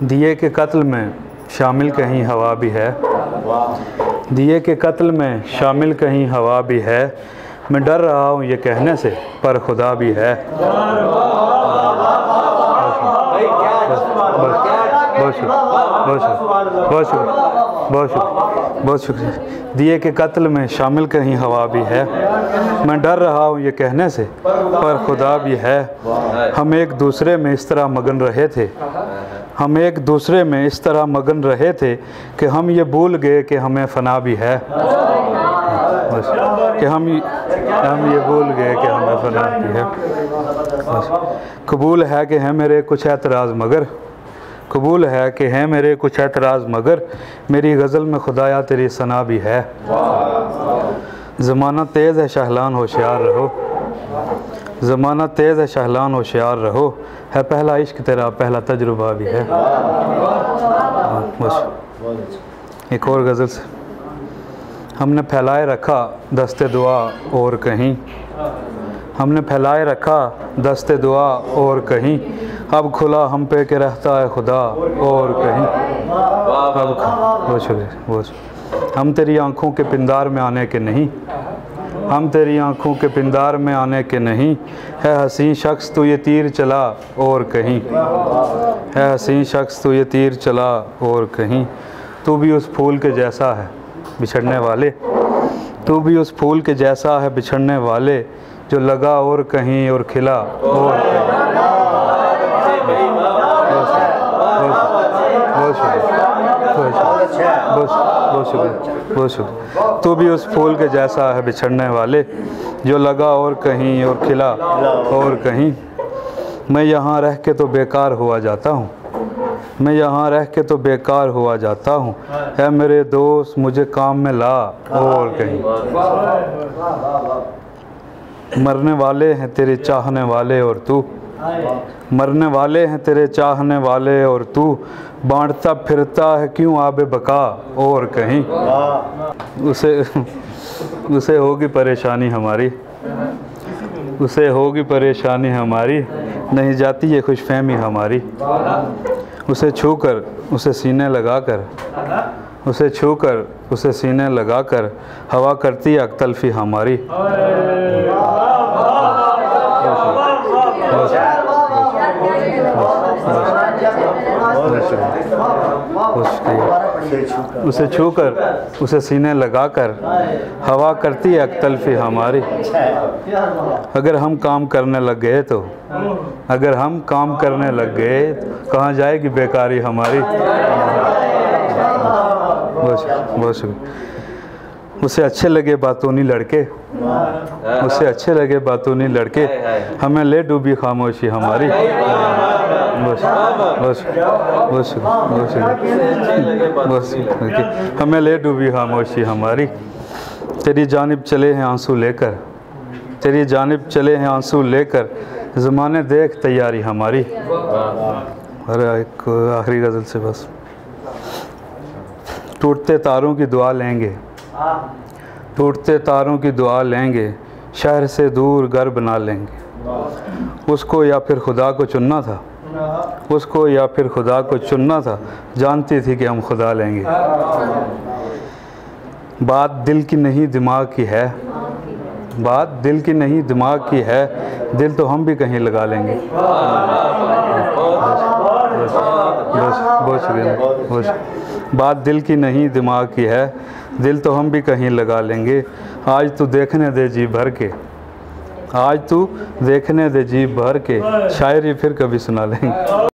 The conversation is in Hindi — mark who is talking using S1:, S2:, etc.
S1: दिए के कत्ल में शामिल कहीं हवा भी है। दिए के कत्ल में शामिल कहीं हवा भी है। मैं डर रहा हूँ ये कहने से, पर खुदा भी है। बहुत शुक्रिया। दिए के कत्ल में शामिल कहीं हवा भी है। मैं डर रहा हूँ ये कहने से, पर खुदा भी है। हम एक दूसरे में इस तरह मगन रहे थे, हम एक दूसरे में इस तरह मगन रहे थे कि हम ये भूल गए कि हमें फ़ना भी है। कि हम ये भूल गए कि हमें फ़ना भी है। कबूल है कि हैं मेरे कुछ एतराज़ मगर, कबूल है कि हैं मेरे कुछ एतराज़ मगर, मेरी गज़ल में खुदाया तेरी सना भी है। ज़माना तेज़ है शहलान होशियार रहो, ज़माना तेज़ है शहलान होशियार रहो, है पहला इश्क तेरा पहला तजुर्बा भी है। बस एक और गज़ल से। हमने फैलाए रखा दस्ते दुआ और कहीं, हमने फैलाए रखा दस्ते दुआ और कहीं, अब खुला हम पे के रहता है खुदा और कहीं। अब बहुत शुक्रिया। हम तेरी आँखों के पिंदार में आने के नहीं, हम तेरी आँखों के पिंदार में आने के नहीं, है हसीन शख्स तू ये तीर चला और कहीं, है हसीन शख्स तू ये तीर चला और कहीं। तू भी उस फूल के जैसा है बिछड़ने वाले, तू भी उस फूल के जैसा है बिछड़ने वाले, जो लगा और कहीं और खिला और कहीं। बहुत शुक्रिया। तू भी उस फूल के जैसा है बिछड़ने वाले, जो लगा और कहीं और खिला और कहीं। मैं यहाँ रह के तो बेकार हुआ जाता हूँ, मैं यहाँ रह के तो बेकार हुआ जाता हूँ, है मेरे दोस्त मुझे काम में ला और कहीं। मरने वाले हैं तेरे चाहने वाले और तू, मरने वाले हैं तेरे चाहने वाले और तू, बांटता फिरता है क्यों आबे बका और कहीं। उसे होगी परेशानी हमारी, उसे होगी परेशानी हमारी, नहीं जाती ये खुशफहमी हमारी। उसे छूकर उसे सीने लगाकर, उसे छूकर उसे सीने लगाकर, हवा करती है अकतल्फी हमारी। उसे छूकर उसे सीने लगाकर, हवा करती है अकतल्फी हमारी। अगर हम काम करने लग गए तो, अगर हम काम करने लग गए कहाँ जाएगी बेकारी हमारी। बहुत शुक्रिया। उसे अच्छे लगे बातूनी लड़के, उसे अच्छे लगे बातूनी लड़के, हमें ले डूबी खामोशी हमारी। हमें ले डूबी खामोशी हमारी। तेरी जानिब चले हैं आंसू लेकर, तेरी जानिब चले हैं आंसू लेकर, ज़माने देख तैयारी हमारी। अरे एक आखिरी गज़ल से बस। टूटते तारों की दुआ लेंगे, टूटते तारों की दुआ लेंगे, शहर से दूर घर बना लेंगे। उसको या फिर खुदा को चुनना था, उसको या फिर खुदा को चुनना था, जानती थी कि हम खुदा लेंगे। बात दिल की नहीं दिमाग की है, बात दिल की नहीं दिमाग की है, दिल तो हम भी कहीं लगा लेंगे। बहुत शुक्रिया। बात दिल की नहीं दिमाग की है, दिल तो हम भी कहीं लगा लेंगे। आज तू देखने दे जी भर के, आज तू देखने दे जी भर के, शायरी फिर कभी सुना लेंगे।